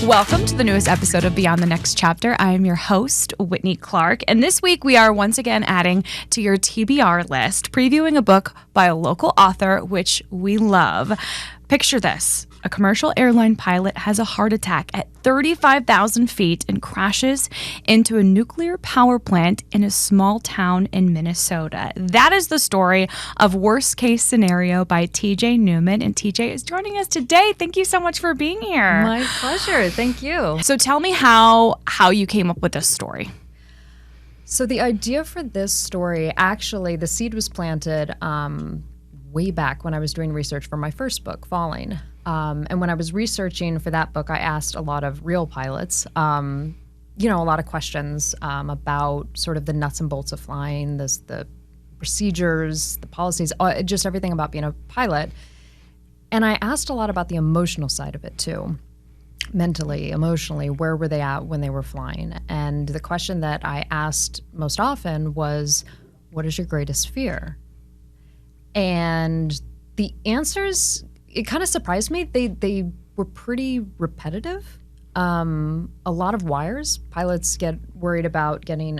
Welcome to the newest episode of Beyond the Next Chapter. I am your host, Whitney Clark, and this week we are once again adding to your TBR list, previewing a book by a local author, which we love. Picture this. A commercial airline pilot has a heart attack at 35,000 feet and crashes into a nuclear power plant in a small town in Minnesota. That is the story of Worst Case Scenario by TJ Newman. And TJ is joining us today. Thank you so much for being here. My pleasure. Thank you. So tell me how you came up with this story. So the idea for this story, actually, the seed was planted way back when I was doing research for my first book, Falling. And when I was researching for that book, I asked a lot of real pilots, a lot of questions about sort of the nuts and bolts of flying, the procedures, the policies, just everything about being a pilot. And I asked a lot about the emotional side of it too. Mentally, emotionally, where were they at when they were flying? And the question that I asked most often was, what is your greatest fear? And the answers, it kind of surprised me. They were pretty repetitive. A lot of wires. Pilots get worried about getting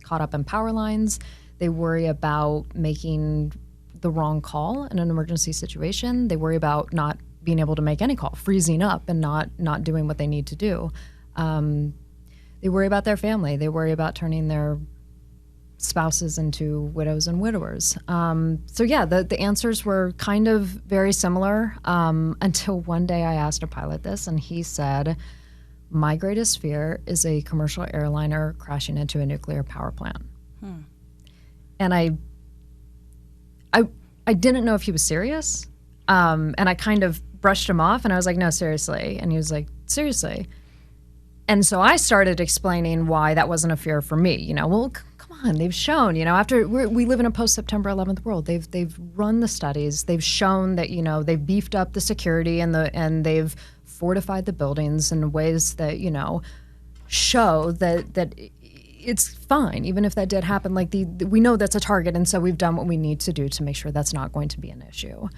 caught up in power lines. They worry about making the wrong call in an emergency situation. They worry about not being able to make any call, freezing up and not doing what they need to do. They worry about their family. They worry about turning their spouses into widows and widowers. The answers were kind of very similar until one day I asked a pilot this, and he said, my greatest fear is a commercial airliner crashing into a nuclear power plant. And I didn't know if he was serious, and I kind of brushed him off, and I was like, no, seriously. And he was like, seriously? And so I started explaining why that wasn't a fear for me. They've shown, after we live in a post-September 11th world, they've run the studies, they've shown that, they've beefed up the security and they've fortified the buildings in ways that, show that it's fine, even if that did happen. Like we know that's a target, and so we've done what we need to do to make sure that's not going to be an issue.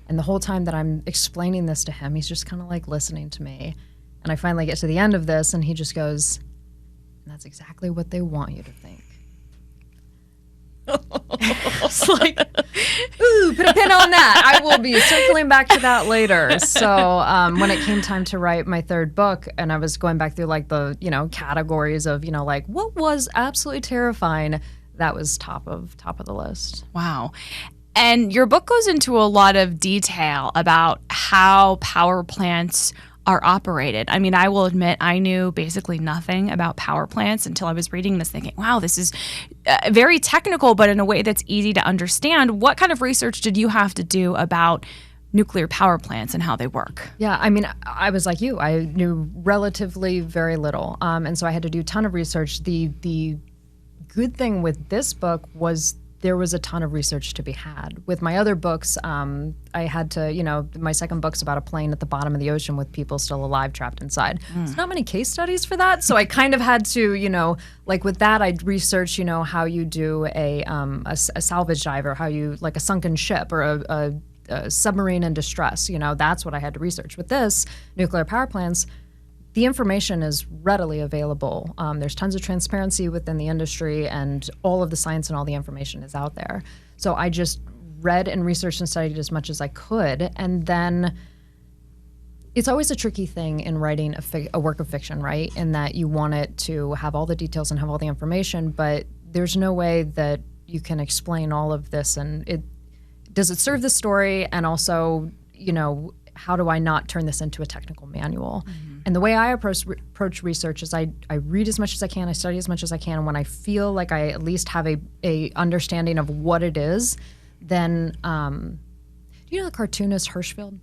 And the whole time that I'm explaining this to him, he's just kind of like listening to me. And I finally get to the end of this, and he just goes, that's exactly what they want you to think. It's like, ooh, put a pin on that. I will be circling back to that later. So when it came time to write my third book, and I was going back through like the, categories of, what was absolutely terrifying, that was top of the list. Wow. And your book goes into a lot of detail about how power plants are operated. I mean, I will admit I knew basically nothing about power plants until I was reading this thinking, wow, this is very technical, but in a way that's easy to understand. What kind of research did you have to do about nuclear power plants and how they work? Yeah, I mean, I was like you. I knew relatively very little. And so I had to do a ton of research. The good thing with this book was there was a ton of research to be had. With my other books, I had to, my second book's about a plane at the bottom of the ocean with people still alive trapped inside. There's not many case studies for that, so I kind of had to, like with that, I'd research, how you do a salvage dive, or how you, like a sunken ship, or a submarine in distress. That's what I had to research. With this, nuclear power plants, the information is readily available. There's tons of transparency within the industry, and all of the science and all the information is out there. So I just read and researched and studied as much as I could. And then it's always a tricky thing in writing a work of fiction, right? In that you want it to have all the details and have all the information, but there's no way that you can explain all of this. And does it serve the story? And also, how do I not turn this into a technical manual? And the way I approach research is I read as much as I can, I study as much as I can, and when I feel like I at least have a understanding of what it is, then, do you know the cartoonist Hirschfeld?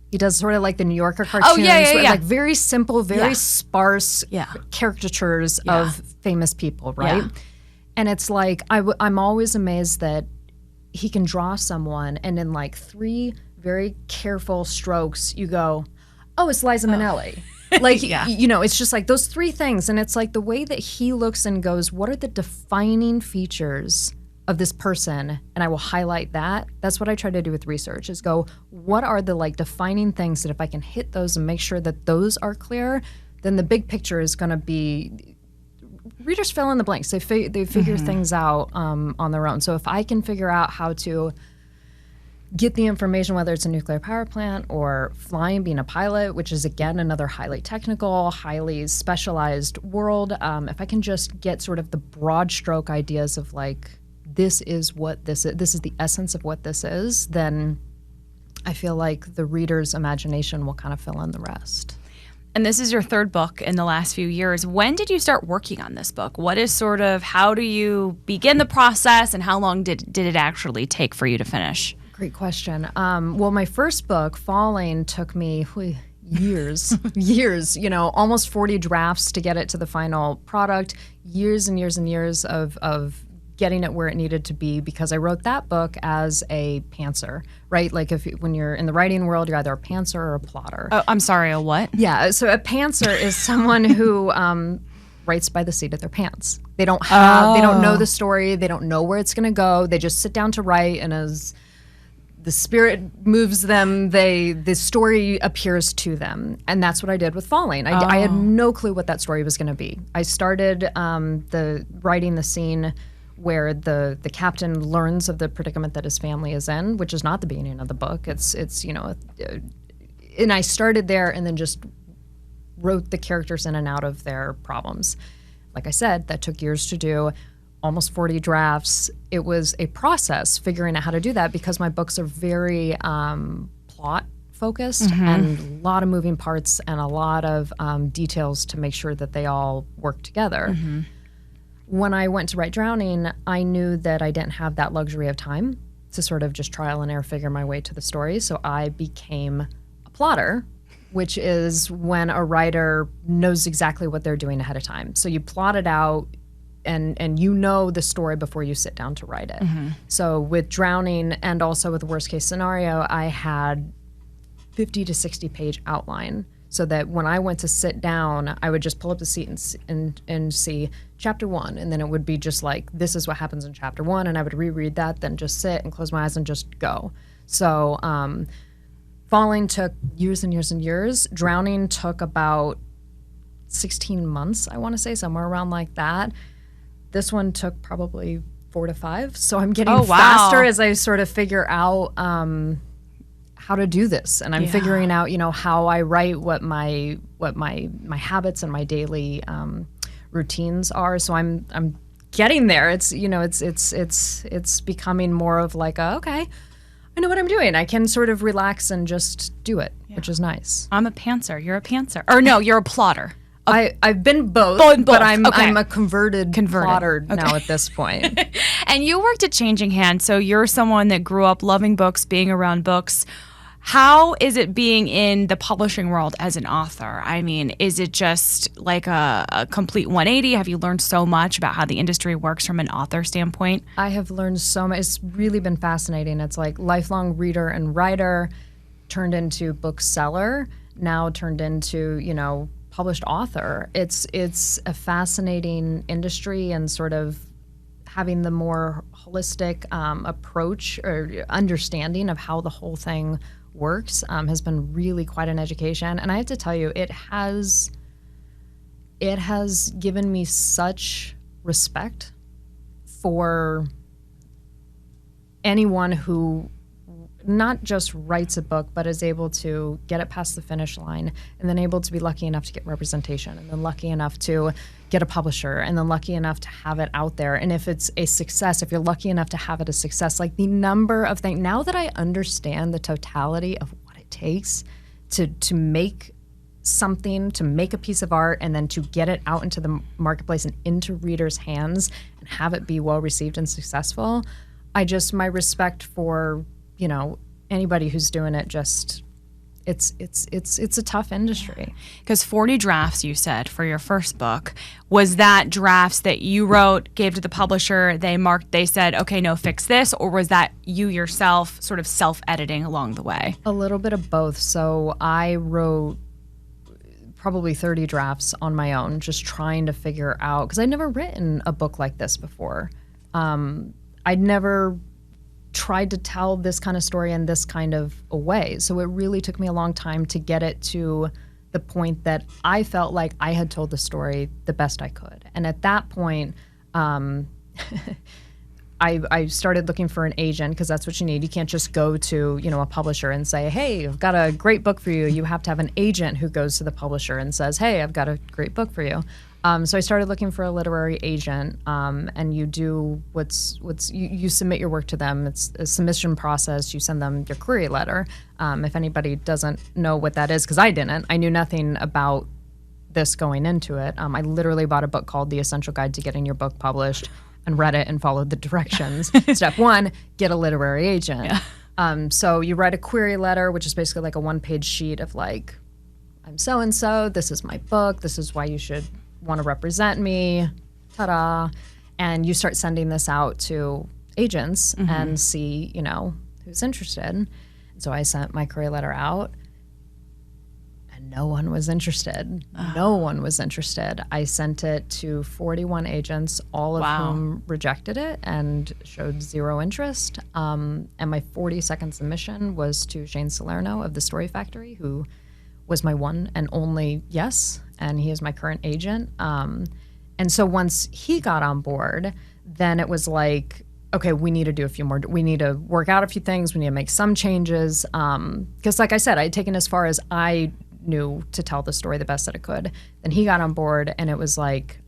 He does sort of like the New Yorker cartoons. Oh, yeah. Like very simple, very sparse caricatures of famous people, right? Yeah. And it's like, I'm always amazed that he can draw someone, and in like 3 very careful strokes, you go, oh, it's Liza Minnelli. Like, it's just like those 3 things. And it's like the way that he looks and goes, what are the defining features of this person? And I will highlight that. That's what I try to do with research, is go, what are the like defining things that if I can hit those and make sure that those are clear, then the big picture is going to be readers fill in the blanks. They figure things out on their own. So if I can figure out how to get the information, whether it's a nuclear power plant or flying, being a pilot, which is, again, another highly technical, highly specialized world, if I can just get sort of the broad stroke ideas of like, this is what this is the essence of what this is, then I feel like the reader's imagination will kind of fill in the rest. And this is your third book in the last few years. When did you start working on this book? What is sort of, how do you begin the process, and how long did it actually take for you to finish? Great question. Well, my first book, Falling, took me years, almost 40 drafts to get it to the final product, years and years and years of getting it where it needed to be, because I wrote that book as a pantser, right? Like when you're in the writing world, you're either a pantser or a plotter. Oh, I'm sorry, a what? Yeah, so a pantser is someone who writes by the seat of their pants. They don't know the story, they don't know where it's going to go. They just sit down to write, and as the spirit moves them, the story appears to them. And that's what I did with Falling. I had no clue what that story was going to be. I started writing the scene where the captain learns of the predicament that his family is in, which is not the beginning of the book. It's and I started there and then just wrote the characters in and out of their problems. Like I said, that took years to do. Almost 40 drafts. It was a process figuring out how to do that, because my books are very plot focused and a lot of moving parts and a lot of details to make sure that they all work together. When I went to write Drowning, I knew that I didn't have that luxury of time to sort of just trial and error figure my way to the story. So I became a plotter, which is when a writer knows exactly what they're doing ahead of time. So you plot it out, and you know the story before you sit down to write it. So with Drowning and also with Worst Case Scenario, I had 50 to 60 page outline, so that when I went to sit down, I would just pull up the seat and see chapter 1, and then it would be just like, this is what happens in chapter 1, and I would reread that, then just sit and close my eyes and just go. So Falling took years and years and years. Drowning took about 16 months, I want to say, somewhere around like that. This one took probably 4 to 5. So I'm getting faster as I sort of figure out how to do this, and I'm figuring out, how I write, what my habits and my daily routines are. So I'm getting there. It's it's becoming more of like okay, I know what I'm doing. I can sort of relax and just do it, which is nice. I'm a pantser. You're a pantser, or no, you're a plotter. I've been both, but I'm a converted plotter now at this point. And you worked at Changing Hands, so you're someone that grew up loving books, being around books. How is it being in the publishing world as an author? I mean, is it just like a complete 180? Have you learned so much about how the industry works from an author standpoint? I have learned so much. It's really been fascinating. It's like lifelong reader and writer turned into bookseller, now turned into, published author. It's a fascinating industry, and sort of having the more holistic approach or understanding of how the whole thing works has been really quite an education. And I have to tell you, it has given me such respect for anyone who not just writes a book, but is able to get it past the finish line, and then able to be lucky enough to get representation, and then lucky enough to get a publisher, and then lucky enough to have it out there. And if it's a success, if you're lucky enough to have it a success, like the number of things, now that I understand the totality of what it takes to make something, to make a piece of art, and then to get it out into the marketplace and into readers' hands and have it be well received and successful, my respect for anybody who's doing it, just it's a tough industry. Because 40 drafts, you said, for your first book, was that drafts that you wrote, gave to the publisher, they marked, they said, okay, no, fix this, or was that you yourself sort of self-editing along the way? A little bit of both. So I wrote probably 30 drafts on my own, just trying to figure out, because I'd never written a book like this before. I'd never tried to tell this kind of story in this kind of a way. So it really took me a long time to get it to the point that I felt like I had told the story the best I could. And at that point, I started looking for an agent, because that's what you need. You can't just go to, a publisher and say, hey, I've got a great book for you. You have to have an agent who goes to the publisher and says, hey, I've got a great book for you. So I started looking for a literary agent, and you do you submit your work to them. It's a submission process. You send them your query letter. If anybody doesn't know what that is, because I didn't, I knew nothing about this going into it. I literally bought a book called The Essential Guide to Getting Your Book Published and read it and followed the directions. Step 1, get a literary agent. Yeah. So you write a query letter, which is basically like a one-page sheet of like, I'm so-and-so, this is my book, this is why you should want to represent me, ta-da. And you start sending this out to agents and see, who's interested. So I sent my query letter out, and no one was interested. No one was interested. I sent it to 41 agents, all of whom rejected it and showed zero interest. And my 42nd submission was to Shane Salerno of the Story Factory, who was my one and only yes, and he is my current agent. And so once he got on board, then it was like, okay, we need to do a few more. We need to work out a few things. We need to make some changes. Because like I said, I had taken as far as I knew to tell the story the best that I could. Then he got on board, and it was like,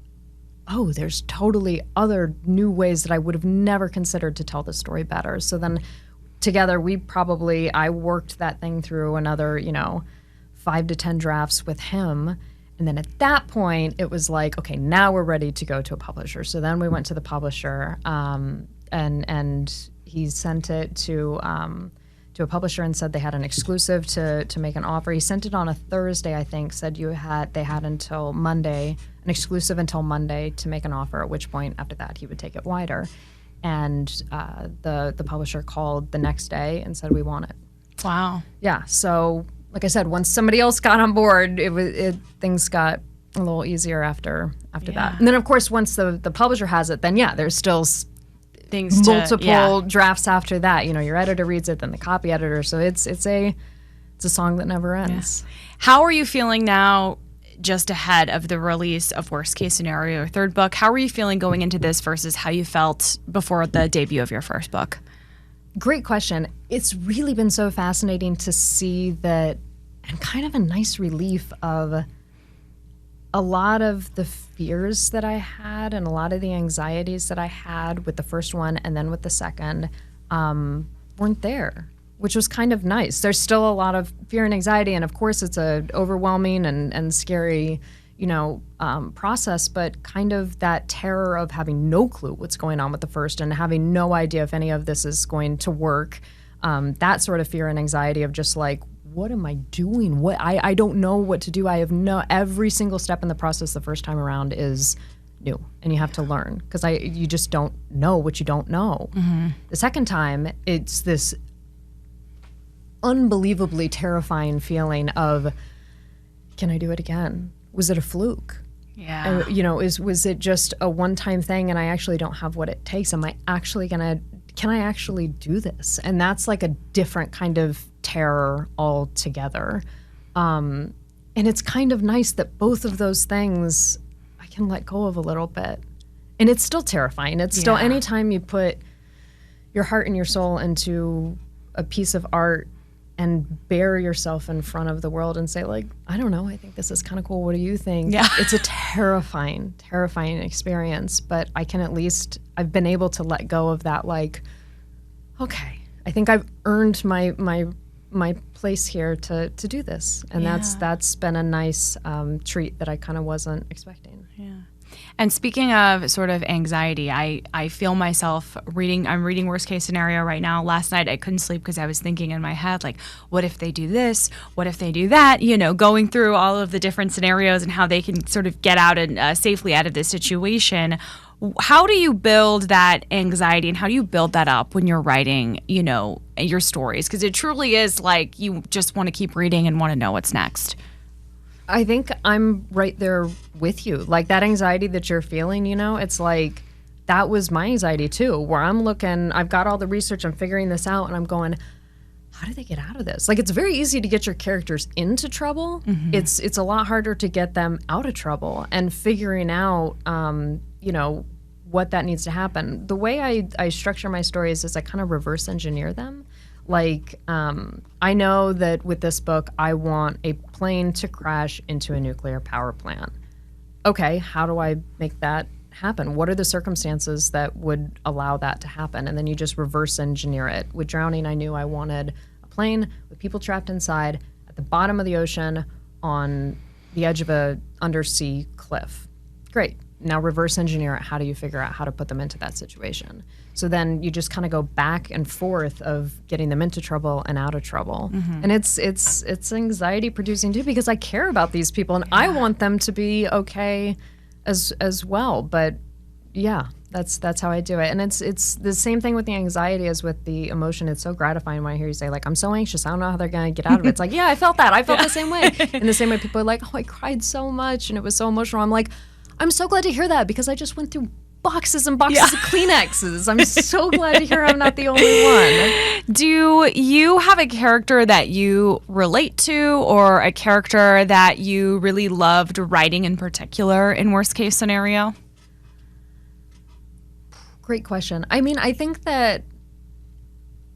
oh, there's totally other new ways that I would have never considered to tell the story better. So then together I worked that thing through another, 5 to 10 drafts with him. And then at that point, it was like, okay, now we're ready to go to a publisher. So then we went to the publisher, and he sent it to a publisher and said they had an exclusive to make an offer. He sent it on a Thursday, I think, said they had until Monday, an exclusive until Monday to make an offer, at which point after that he would take it wider. And the publisher called the next day and said, we want it. Wow. Yeah, so like I said, once somebody else got on board, things got a little easier after that. And then, of course, once the publisher has it, then there's still multiple drafts after that. Your editor reads it, then the copy editor. So it's a song that never ends. Yeah. How are you feeling now, just ahead of the release of Worst Case Scenario, your third book? How are you feeling going into this versus how you felt before the debut of your first book? Great question. It's really been so fascinating to see that, and kind of a nice relief of a lot of the fears that I had and a lot of the anxieties that I had with the first one and then with the second weren't there, which was kind of nice. There's still a lot of fear and anxiety, and of course it's a overwhelming and scary, process, but kind of that terror of having no clue what's going on with the first and having no idea if any of this is going to work. That sort of fear and anxiety of just like, what am I doing? I don't know what to do. Every single step in the process the first time around is new, and you have to learn, because you just don't know what you don't know. Mm-hmm. The second time, it's this unbelievably terrifying feeling of, can I do it again? Was it a fluke? Yeah. Was it just a one-time thing and I actually don't have what it takes? Can I actually do this? And that's like a different kind of terror altogether. And it's kind of nice that both of those things I can let go of a little bit. And it's still terrifying. It's still, anytime you put your heart and your soul into a piece of art and bare yourself in front of the world and say, like, I don't know, I think this is kind of cool. What do you think? Yeah. It's a terrifying, terrifying experience. But I've been able to let go of that, like, okay, I think I've earned my place here to do this. And that's been a nice treat that I kind of wasn't expecting. Yeah. And speaking of sort of anxiety, I feel myself I'm reading Worst Case Scenario right now. Last night I couldn't sleep because I was thinking in my head, like, what if they do this? What if they do that? Going through all of the different scenarios and how they can sort of get out and safely out of this situation. How do you build that anxiety and how do you build that up when you're writing, your stories? Because it truly is like you just want to keep reading and want to know what's next. I think I'm right there with you. Like that anxiety that you're feeling, it's like that was my anxiety too, where I'm looking, I've got all the research, I'm figuring this out, and I'm going, how do they get out of this? Like, it's very easy to get your characters into trouble. It's a lot harder to get them out of trouble, and figuring out, what that needs to happen. The way I structure my stories is I kind of reverse engineer them. Like, I know that with this book, I want a plane to crash into a nuclear power plant. Okay, how do I make that happen? What are the circumstances that would allow that to happen? And then you just reverse engineer it. With Drowning, I knew I wanted a plane with people trapped inside at the bottom of the ocean on the edge of a undersea cliff. Great. Now reverse engineer it. How do you figure out how to put them into that situation? So then you just kind of go back and forth of getting them into trouble and out of trouble. And it's anxiety producing too, because I care about these people and I want them to be okay as well. But yeah, that's how I do it. And it's the same thing with the anxiety as with the emotion. It's so gratifying when I hear you say, like, I'm so anxious, I don't know how they're going to get out of it. It's like, yeah, I felt that. I felt the same way. In the same way people are like, oh, I cried so much and it was so emotional. I'm like, I'm so glad to hear that, because I just went through boxes and boxes of Kleenexes. I'm so glad to hear I'm not the only one. Do you have a character that you relate to, or a character that you really loved writing in particular in worst case scenario? Great question. I mean, I think that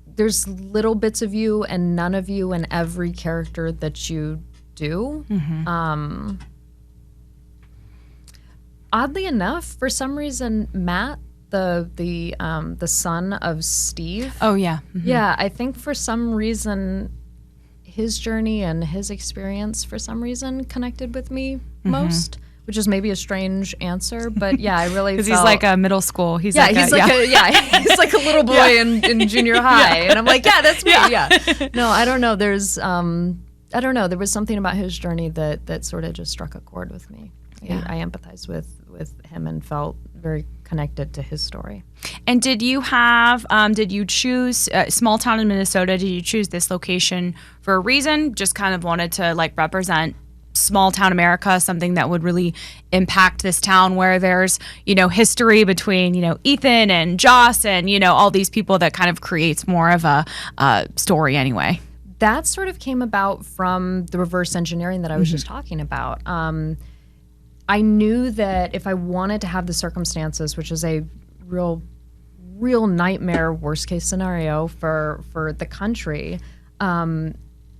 there's little bits of you and none of you in every character that you do. Oddly enough, for some reason, Matt, the son of Steve. Oh yeah, yeah. I think for some reason, his journey and his experience, for some reason, connected with me most. Which is maybe a strange answer, but yeah, I really because he's like a middle school. He's like he's like a little boy in junior high, and I'm like, yeah, that's me. Yeah. No, I don't know. There's I don't know. There was something about his journey that sort of just struck a chord with me. Yeah. I empathized with him and felt very connected to his story. And did you choose small town in Minnesota? Did you choose this location for a reason? Just kind of wanted to like represent small town America, something that would really impact this town where there's, history between, Ethan and Joss and, all these people that kind of creates more of a story anyway. That sort of came about from the reverse engineering that I was just talking about. I knew that if I wanted to have the circumstances, which is a real nightmare worst case scenario for the country,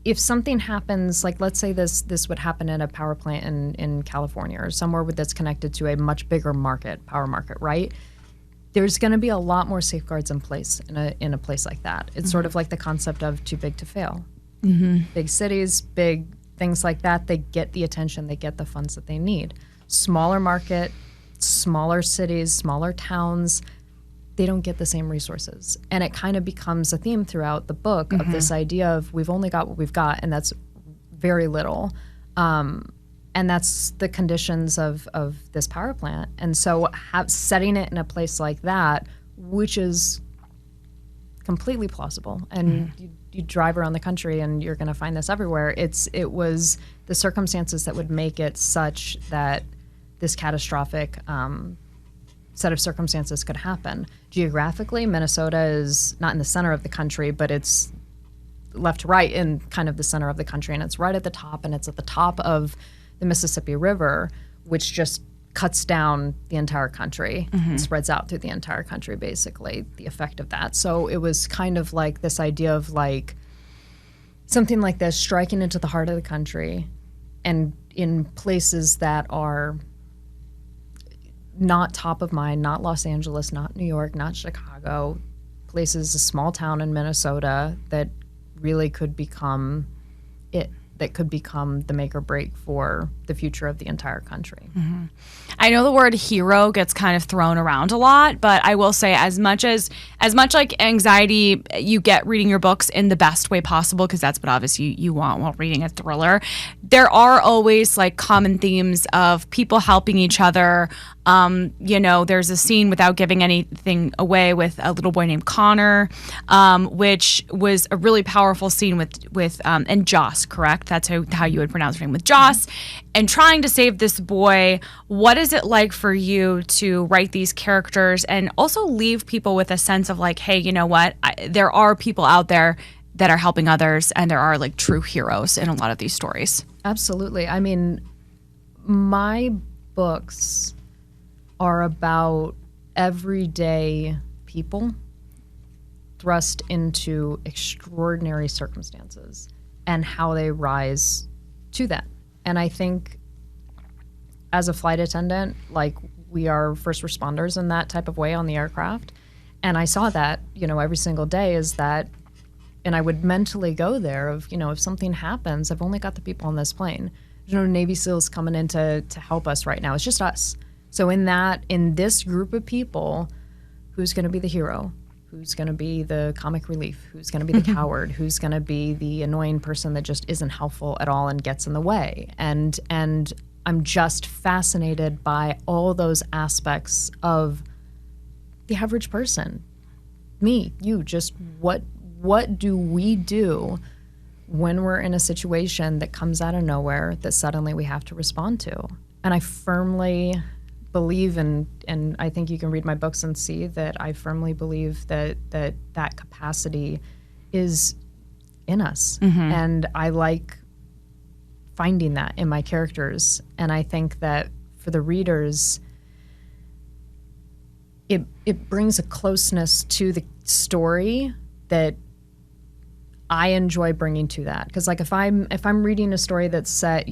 if something happens, like let's say this would happen in a power plant in California or somewhere that's connected to a much bigger power market, right? There's going to be a lot more safeguards in place in a place like that. It's sort of like the concept of too big to fail. Big cities, big things like that, they get the attention, they get the funds that they need. Smaller market, smaller cities, smaller towns, they don't get the same resources. And it kind of becomes a theme throughout the book of this idea of we've only got what we've got, and that's very little. And that's the conditions of this power plant. And so setting it in a place like that, which is completely plausible, and you drive around the country and you're going to find this everywhere. It was the circumstances that would make it such that this catastrophic set of circumstances could happen. Geographically, Minnesota is not in the center of the country, but it's left to right in kind of the center of the country, and it's right at the top, and it's at the top of the Mississippi River, which just cuts down the entire country and spreads out through the entire country, basically, the effect of that. So it was kind of like this idea of like something like this striking into the heart of the country and in places that are not top of mind, not Los Angeles, not New York, not Chicago, places, a small town in Minnesota that really could become that could become the make or break for the future of the entire country. I know the word hero gets kind of thrown around a lot, but I will say as much like anxiety you get reading your books in the best way possible, because that's what obviously you want while reading a thriller, there are always like common themes of people helping each other. There's a scene, without giving anything away, with a little boy named Connor, which was a really powerful scene with and Joss, correct? That's how you would pronounce her name, with Joss, and trying to save this boy. What is it like for you to write these characters and also leave people with a sense of like, hey, you know what? There are people out there that are helping others, and there are like true heroes in a lot of these stories. Absolutely. I mean, my books are about everyday people thrust into extraordinary circumstances and how they rise to that. And I think as a flight attendant, like, we are first responders in that type of way on the aircraft. And I saw that, every single day is that, and I would mentally go there of, if something happens, I've only got the people on this plane. There's no Navy SEALs coming in to help us right now. It's just us. So in this group of people, who's going to be the hero? Who's going to be the comic relief? Who's going to be the coward? Who's going to be the annoying person that just isn't helpful at all and gets in the way? And I'm just fascinated by all those aspects of the average person. Me, you, just what do we do when we're in a situation that comes out of nowhere that suddenly we have to respond to? And I firmly believe, and I think you can read my books and see that I firmly believe that capacity is in us. And I like finding that in my characters. And I think that for the readers, it brings a closeness to the story that I enjoy bringing to that. Because like if I'm reading a story that's set,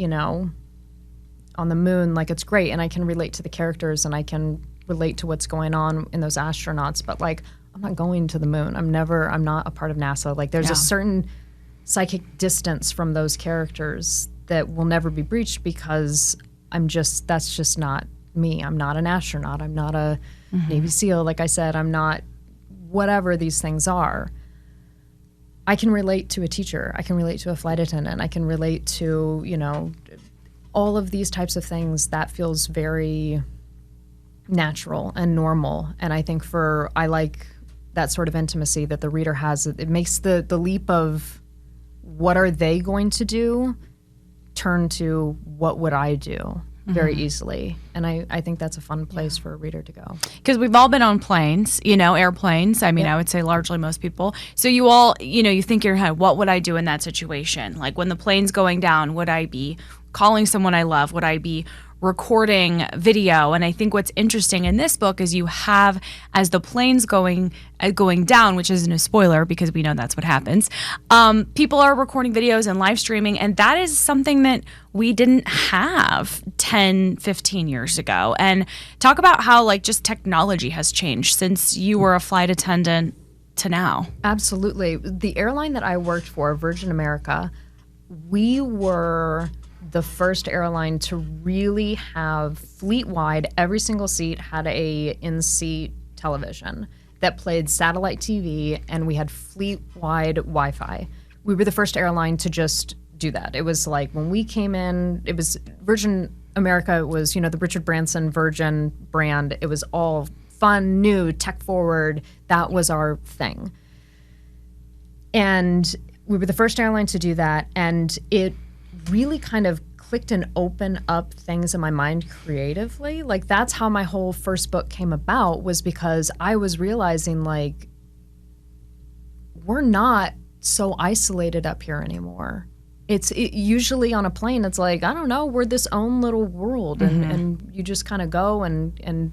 on the moon, like, it's great, and I can relate to the characters and I can relate to what's going on in those astronauts, but like, I'm not going to the moon. I'm not a part of NASA. Like, there's a certain psychic distance from those characters that will never be breached because that's just not me. I'm not an astronaut. I'm not a Navy SEAL. Like I said, I'm not whatever these things are. I can relate to a teacher. I can relate to a flight attendant. I can relate to, all of these types of things. That feels very natural and normal. And I think I like that sort of intimacy that the reader has. It makes the leap of what are they going to do turn to what would I do very easily. And I think that's a fun place for a reader to go. Because we've all been on planes, airplanes. I mean, I would say largely most people. So you all, you think in your head, what would I do in that situation? Like, when the plane's going down, would I be calling someone I love? Would I be recording video? And I think what's interesting in this book is you have, as the plane's going down, which isn't a spoiler because we know that's what happens, people are recording videos and live streaming, and that is something that we didn't have 10, 15 years ago. And talk about how, like, just technology has changed since you were a flight attendant to now. Absolutely. The airline that I worked for, Virgin America, we were the first airline to really have fleet-wide, every single seat had a in-seat television that played satellite TV, and we had fleet-wide Wi-Fi. We were the first airline to just do that. It was like when we came in, it was Virgin America, it was, the Richard Branson Virgin brand. It was all fun, new, tech-forward. That was our thing. And we were the first airline to do that, and it really kind of clicked and opened up things in my mind creatively. Like, that's how my whole first book came about, was because I was realizing, like, we're not so isolated up here anymore. It usually on a plane, it's like, I don't know, we're this own little world, and you just kind of go, and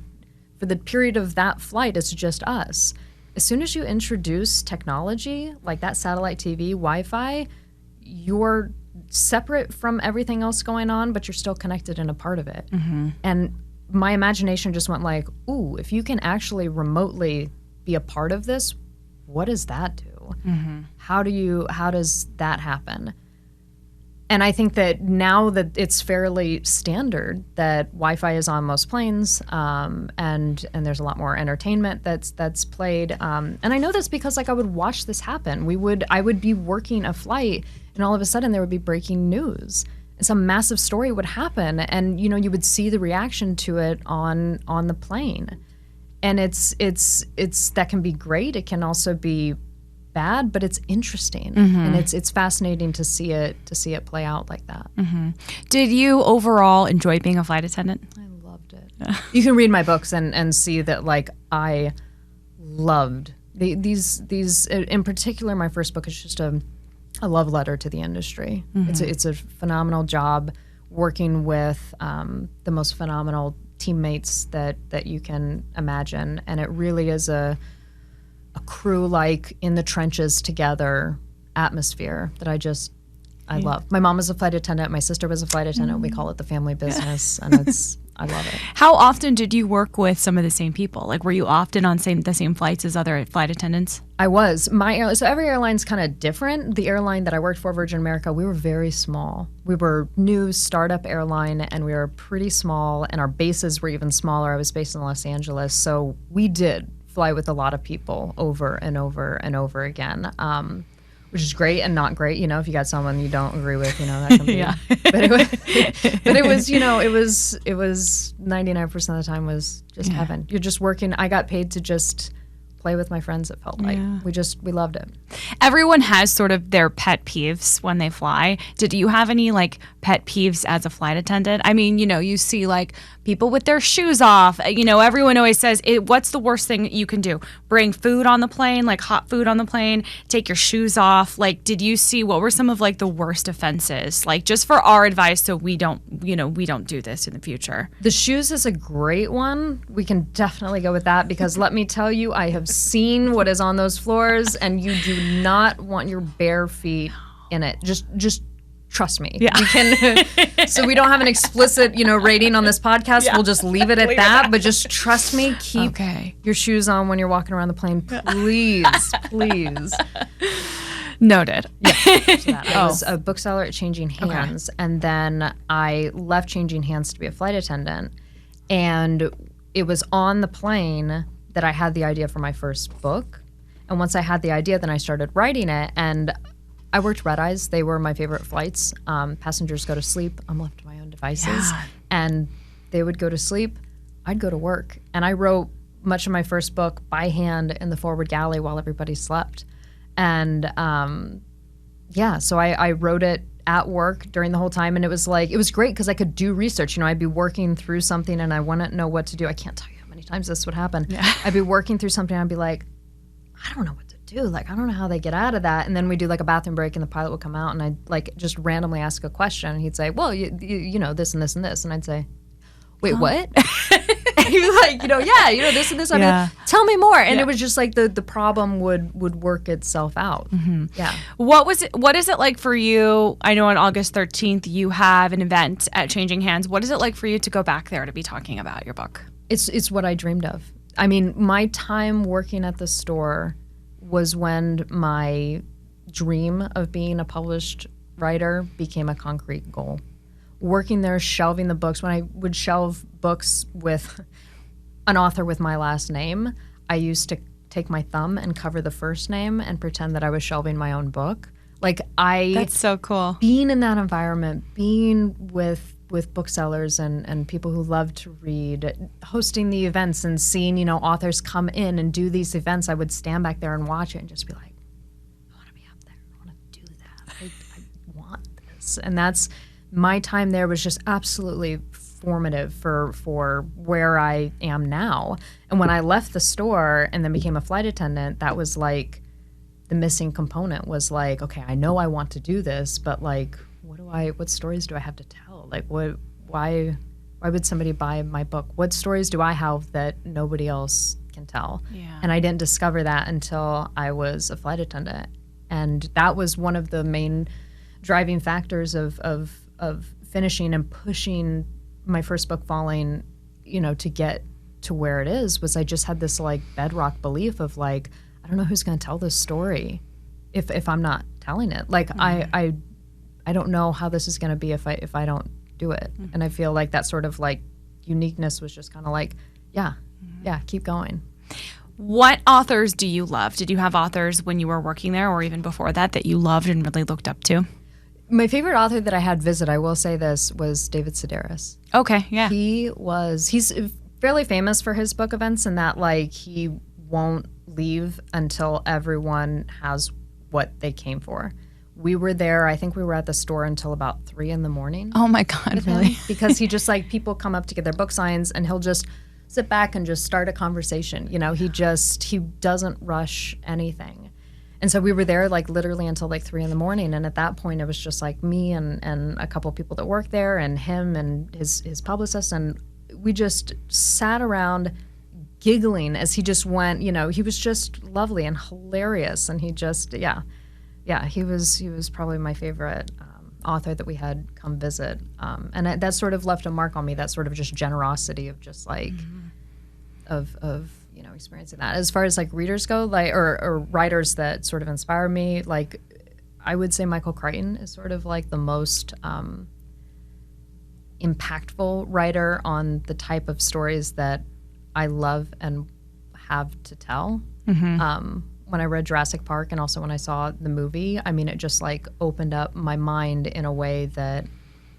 for the period of that flight, it's just us. As soon as you introduce technology, like that satellite TV, Wi-Fi, you're separate from everything else going on, but you're still connected and a part of it. And my imagination just went like, ooh, if you can actually remotely be a part of this, what does that do? How does that happen? And I think that now that it's fairly standard that Wi-Fi is on most planes, and there's a lot more entertainment that's played. And I know this because, like, I would watch this happen. I would be working a flight, and all of a sudden there would be breaking news. And some massive story would happen, and you would see the reaction to it on the plane. And it's that can be great. It can also be bad, but it's interesting, and it's fascinating to see it play out like that. Did you overall enjoy being a flight attendant? I loved it. You can read my books and see that, like, I loved These in particular, my first book is just a love letter to the industry. It's a phenomenal job working with the most phenomenal teammates that you can imagine, and it really is a crew like in the trenches together atmosphere that I love. My mom was a flight attendant. My sister was a flight attendant. We call it the family business, and I love it. How often did you work with some of the same people? Like, were you often on the same flights as other flight attendants? I was. So every airline's kind of different. The airline that I worked for, Virgin America, we were very small. We were new startup airline, and we were pretty small, and our bases were even smaller. I was based in Los Angeles, so we did fly with a lot of people over and over and over again. Which is great and not great, if you got someone you don't agree with, that can be. Yeah. But it was, it was 99% of the time was just heaven. You're just working. I got paid to just play with my friends, it felt like. We loved it. Everyone has sort of their pet peeves when they fly. Did you have any like pet peeves as a flight attendant? I mean, you see like people with their shoes off. Everyone always says, what's the worst thing you can do? Bring food on the plane, like hot food on the plane, take your shoes off. Like, did you see what were some of like the worst offenses? Like, just for our advice so we don't do this in the future. The shoes is a great one. We can definitely go with that because let me tell you, I have seen what is on those floors and you do not want your bare feet in it. Just trust me. Yeah. We can, so we don't have an explicit, rating on this podcast. Yeah. We'll just leave it at that. But just trust me. Keep your shoes on when you're walking around the plane, please, please. Noted. Yeah. I was a bookseller at Changing Hands, and then I left Changing Hands to be a flight attendant. And it was on the plane that I had the idea for my first book. And once I had the idea, then I started writing it. And I worked red eyes. They were my favorite flights. Passengers go to sleep. I'm left to my own devices. Yeah. And they would go to sleep. I'd go to work. And I wrote much of my first book by hand in the forward galley while everybody slept. And so I wrote it at work during the whole time. And it was great because I could do research. I'd be working through something and I wouldn't know what to do. I can't tell you how many times this would happen. Yeah. I'd be working through something and I'd be like, I don't know what to do. Like, I don't know how they get out of that. And then we do like a bathroom break and the pilot would come out and I'd like just randomly ask a question. And he'd say, well, you know, this and this and this. And I'd say, wait, what? And he'd be like, this and this. I'd be like, tell me more. And it was just like the problem would work itself out. Mm-hmm. Yeah. What is it like for you? I know on August 13th, you have an event at Changing Hands. What is it like for you to go back there to be talking about your book? It's what I dreamed of. I mean, my time working at the store was when my dream of being a published writer became a concrete goal. Working there, shelving the books, when I would shelve books with an author with my last name, I used to take my thumb and cover the first name and pretend that I was shelving my own book. That's so cool. Being in that environment, being with booksellers and people who love to read, hosting the events and seeing, authors come in and do these events, I would stand back there and watch it and just be like, I want to be up there. I want to do that. I want this. And that's, my time there was just absolutely formative for where I am now. And when I left the store and then became a flight attendant, that was like the missing component was like, okay, I know I want to do this, but like, what stories do I have to tell? Like, why would somebody buy my book? What stories do I have that nobody else can tell? Yeah. And I didn't discover that until I was a flight attendant. And that was one of the main driving factors of finishing and pushing my first book, Falling, to get to where it is, was I just had this like bedrock belief of like, I don't know who's going to tell this story if I'm not telling it. Like, mm-hmm. I don't know how this is going to be if I don't do it. Mm-hmm. And I feel like that sort of like uniqueness was just kind of like, keep going. What authors do you love? Did you have authors when you were working there or even before that you loved and really looked up to? My favorite author that I had visit, I will say this, was David Sedaris. Okay, yeah. He's fairly famous for his book events and that like he won't leave until everyone has what they came for. We were there, I think we were at the store until about 3 a.m. Oh my God, really? Because he just like, people come up to get their book signs and he'll just sit back and just start a conversation. He doesn't rush anything. And so we were there like literally until like 3 a.m. And at that point it was just like me and a couple of people that work there and him and his publicist. And we just sat around giggling as he just went, he was just lovely and hilarious. And he just, he was probably my favorite author that we had come visit. And that sort of left a mark on me, that sort of just generosity of just like, of experiencing that. As far as like readers go, like or writers that sort of inspire me, like I would say Michael Crichton is sort of like the most impactful writer on the type of stories that I love and have to tell. When I read Jurassic Park and also when I saw the movie, I mean, it just like opened up my mind in a way that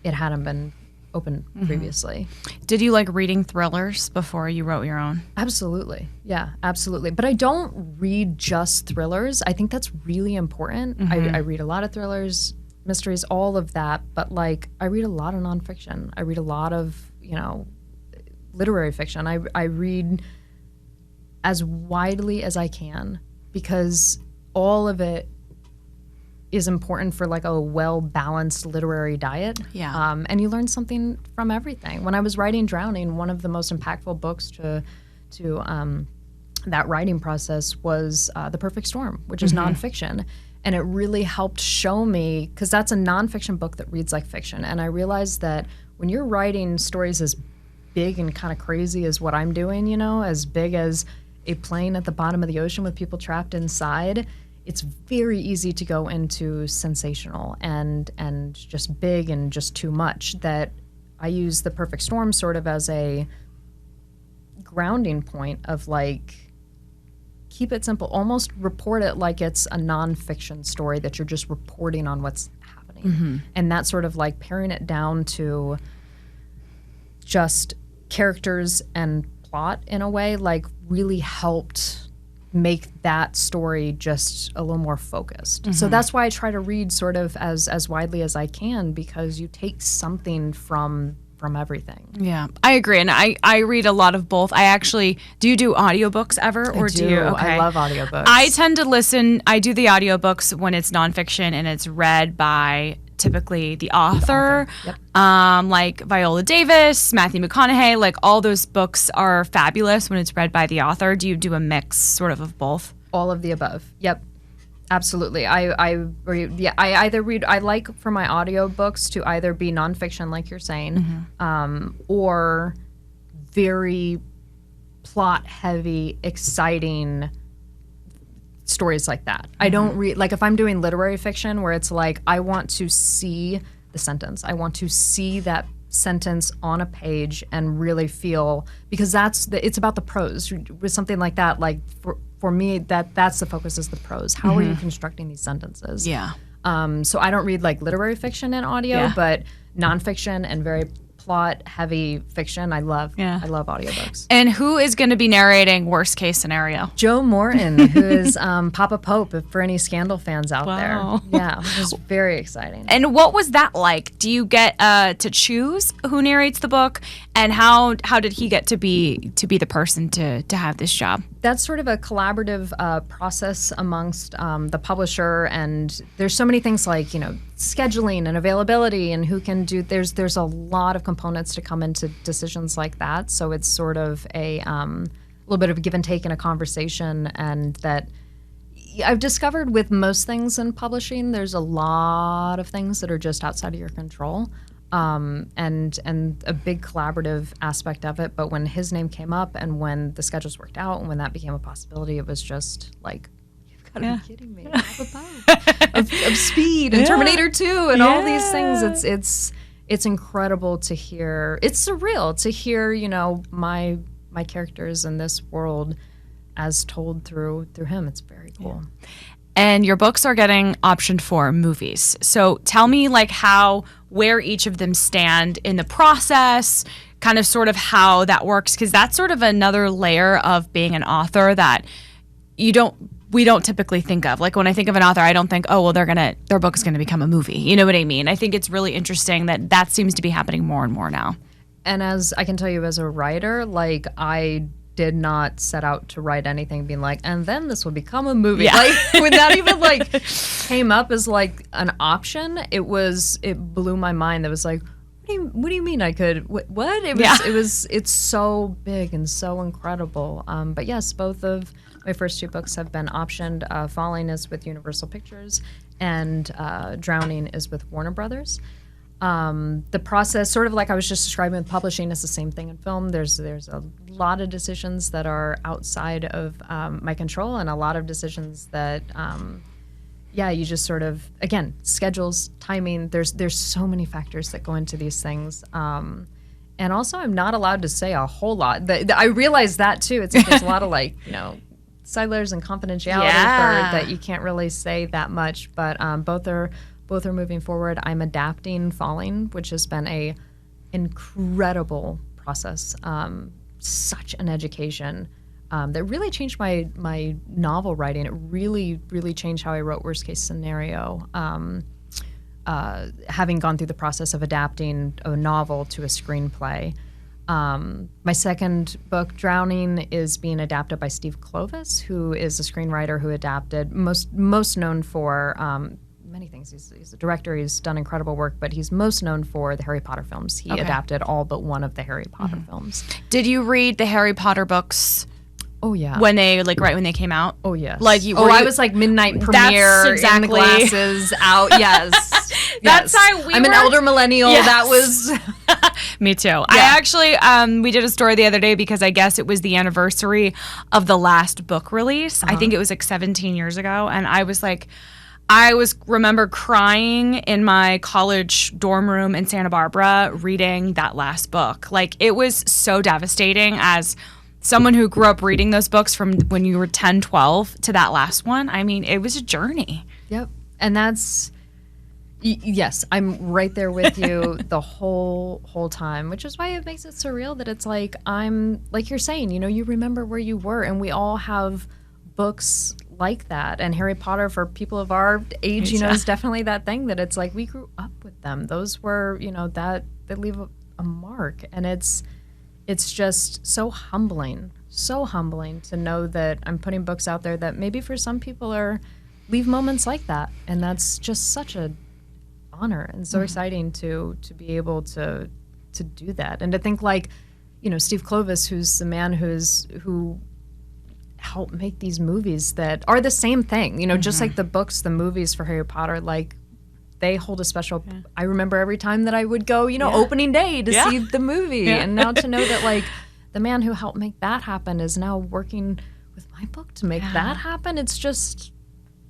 it hadn't been open previously. Did you like reading thrillers before you wrote your own? Absolutely. Yeah, absolutely. But I don't read just thrillers. I think that's really important. I read a lot of thrillers, mysteries, all of that. But like, I read a lot of nonfiction. I read a lot of, literary fiction. I read as widely as I can because all of it is important for like a well-balanced literary diet. Yeah. And you learn something from everything. When I was writing Drowning, one of the most impactful books to that writing process was The Perfect Storm, which is nonfiction. And it really helped show me, because that's a nonfiction book that reads like fiction. And I realized that when you're writing stories as big and kind of crazy as what I'm doing, as big as a plane at the bottom of the ocean with people trapped inside, it's very easy to go into sensational and just big and just too much, that I use The Perfect Storm sort of as a grounding point of like, keep it simple, almost report it like it's a nonfiction story that you're just reporting on what's happening. And that sort of like paring it down to just characters and plot in a way, like really helped make that story just a little more focused. So that's why I try to read sort of as widely as I can, because you take something from everything. Yeah, I agree. And I read a lot of both. Do you do audiobooks ever? Or do you? Okay. I love audiobooks. I tend to listen. I do the audiobooks when it's nonfiction and it's read by typically the author. Yep. Like Viola Davis, Matthew McConaughey, like all those books are fabulous when it's read by the author. Do you do a mix sort of both? All of the above. Yep. Absolutely. I either read, I like for my audiobooks to either be nonfiction, like you're saying, or very plot heavy, exciting stories like that. I don't read, like if I'm doing literary fiction where it's like, I want to see the sentence. I want to see that sentence on a page and really feel, because it's about the prose. With something like that, like for me, that's the focus, is the prose. How are you constructing these sentences? Yeah. So I don't read like literary fiction in audio, but nonfiction and very plot-heavy fiction, I love. Yeah. I love audiobooks. And who is going to be narrating Worst Case Scenario? Joe Morton, who is Papa Pope, for any Scandal fans out there. Yeah, it was very exciting. And what was that like? Do you get to choose who narrates the book? And how did he get to be the person to have this job? That's sort of a collaborative process amongst the publisher, and there's so many things like, scheduling and availability and who can do, there's a lot of components to come into decisions like that. So it's sort of a little bit of a give and take in a conversation, and that I've discovered with most things in publishing, there's a lot of things that are just outside of your control. And a big collaborative aspect of it. But when his name came up and when the schedules worked out and when that became a possibility, it was just like, you've got to be kidding me. of Speed and Terminator 2 and all these things. It's incredible to hear. It's surreal to hear, my characters in this world as told through him. It's very cool. Yeah. And your books are getting optioned for movies. So tell me where each of them stand in the process, kind of sort of how that works, because that's sort of another layer of being an author that we don't typically think of. Like when I think of an author, I don't think, oh, well, their book's going to become a movie. You know what I mean? I think it's really interesting that seems to be happening more and more now. And as I can tell you as a writer, like I did not set out to write anything being like, and then this will become a movie. Yeah. Like when that even like came up as like an option, it blew my mind. It was like, what do you mean I could, what? It's so big and so incredible. But yes, both of my first 2 books have been optioned. Falling is with Universal Pictures and Drowning is with Warner Brothers. The process, sort of like I was just describing with publishing, is the same thing in film. There's a lot of decisions that are outside of my control, and a lot of decisions that, you just sort of, again, schedules, timing. There's so many factors that go into these things. And also, I'm not allowed to say a whole lot. I realize that too. It's like there's a lot of like, side layers and confidentiality that you can't really say that much. But both are moving forward. I'm adapting Falling, which has been a incredible process, such an education that really changed my novel writing. It really, really changed how I wrote Worst Case Scenario, having gone through the process of adapting a novel to a screenplay. My second book, Drowning, is being adapted by Steve Kloves, who is a screenwriter who adapted, most known for many things. He's a director. He's done incredible work, but he's most known for the Harry Potter films. He adapted all but one of the Harry Potter films. Did you read the Harry Potter books? Oh yeah. When they right when they came out? Oh yes. Like I was like midnight premiere in the glasses out. Yes. That's how I'm an elder millennial. Yes. That was me too. Yeah. I actually we did a story the other day because I guess it was the anniversary of the last book release. I think it was like 17 years ago, and I remember crying in my college dorm room in Santa Barbara reading that last book. Like, it was so devastating as someone who grew up reading those books from when you were 10, 12 to that last one. I mean, it was a journey. Yep. And that's, yes, I'm right there with you the whole time, which is why it makes it surreal that it's like, I'm, like you're saying, you remember where you were, and we all have books like that. And Harry Potter, for people of our age, is definitely that thing that it's like we grew up with them. Those were, that they leave a mark. And it's just so humbling to know that I'm putting books out there that maybe for some people leave moments like that. And that's just such an honor and so exciting to be able to do that. And to think like, Steve Kloves, who's the man who help make these movies that are the same thing, just like the books, the movies for Harry Potter, like they hold a special, I remember every time that I would go, opening day to see the movie. And now to know that like the man who helped make that happen is now working with my book to make that happen. It's just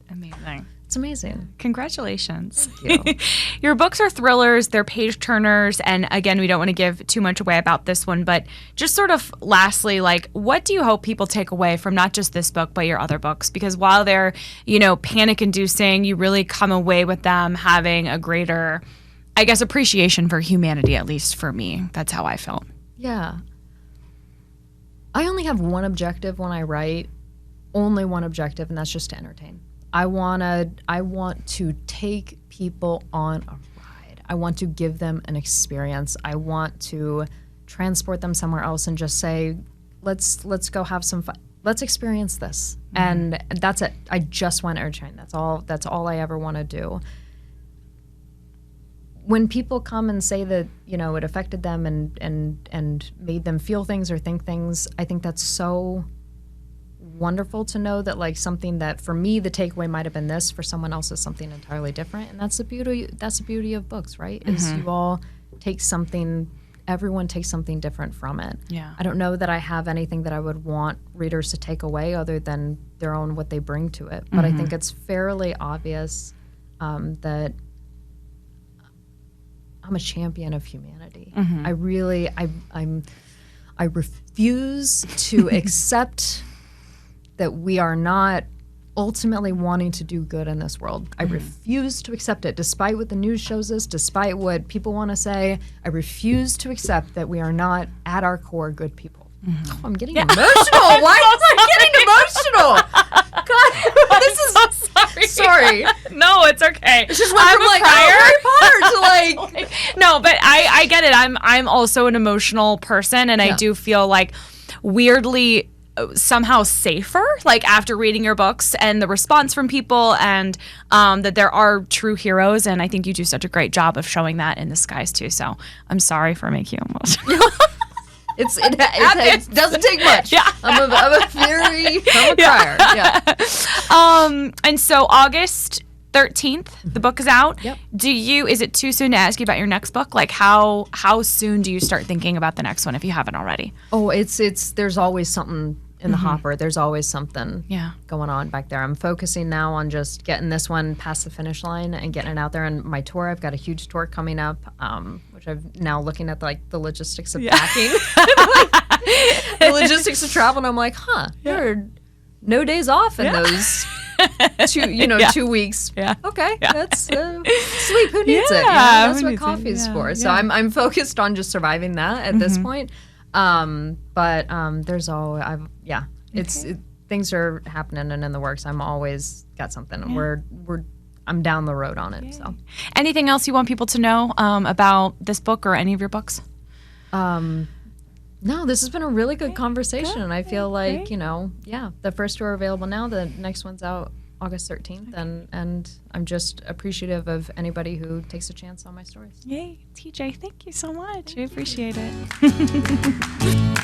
amazing. It's amazing. Congratulations. Thank you. Your books are thrillers, they're page turners, and again, we don't want to give too much away about this one, but just sort of lastly, like, what do you hope people take away from not just this book, but your other books? Because while they're, panic-inducing, you really come away with them having a greater, I guess, appreciation for humanity, at least for me. That's how I felt. Yeah. I only have one objective when I write, only one objective, and that's just to entertain. I want to take people on a ride. I want to give them an experience. I want to transport them somewhere else and just say, let's go have some fun. Let's experience this. And that's it. I just want to entertain. That's all I ever want to do. When people come and say that, it affected them and made them feel things or think things, I think that's so wonderful to know that like something that for me the takeaway might have been this, for someone else is something entirely different. And that's the beauty of books, right? Is you all take something, everyone takes something different from it. Yeah. I don't know that I have anything that I would want readers to take away other than their own, what they bring to it. But I think it's fairly obvious that I'm a champion of humanity. I really, I refuse to accept that we are not ultimately wanting to do good in this world. I refuse to accept it, despite what the news shows us, despite what people want to say. I refuse to accept that we are not, at our core, good people. Oh, I'm getting emotional. Why am I getting emotional? God, this is so sorry. Sorry. No, it's okay. It's just went from like, crier. Harry Potter to like, No, but I get it. I'm also an emotional person, and I do feel like weirdly somehow safer, like after reading your books and the response from people, and that there are true heroes, and I think you do such a great job of showing that in the skies too. So I'm sorry for making you emotional. It doesn't take much. Yeah. I'm a crier. Yeah. And so August 13th, the book is out. Yep. Is it too soon to ask you about your next book? Like how soon do you start thinking about the next one if you haven't already? Oh, there's always something in the hopper. There's always something going on back there. I'm focusing now on just getting this one past the finish line and getting it out there. And my tour, I've got a huge tour coming up, which I'm now looking at the logistics of packing, the logistics of travel. And I'm like, there are no days off in those 2 weeks. Yeah. Okay, that's sleep. Who needs it? That's what coffee's for. So I'm focused on just surviving that at this point. But there's things are happening and in the works. I'm always got something. I'm down the road on it. So, anything else you want people to know about this book or any of your books? No, this has been a really good conversation, and I feel like the first two are available now. The next one's out August 13th, and I'm just appreciative of anybody who takes a chance on my stories. Yay, TJ, thank you so much. I appreciate it.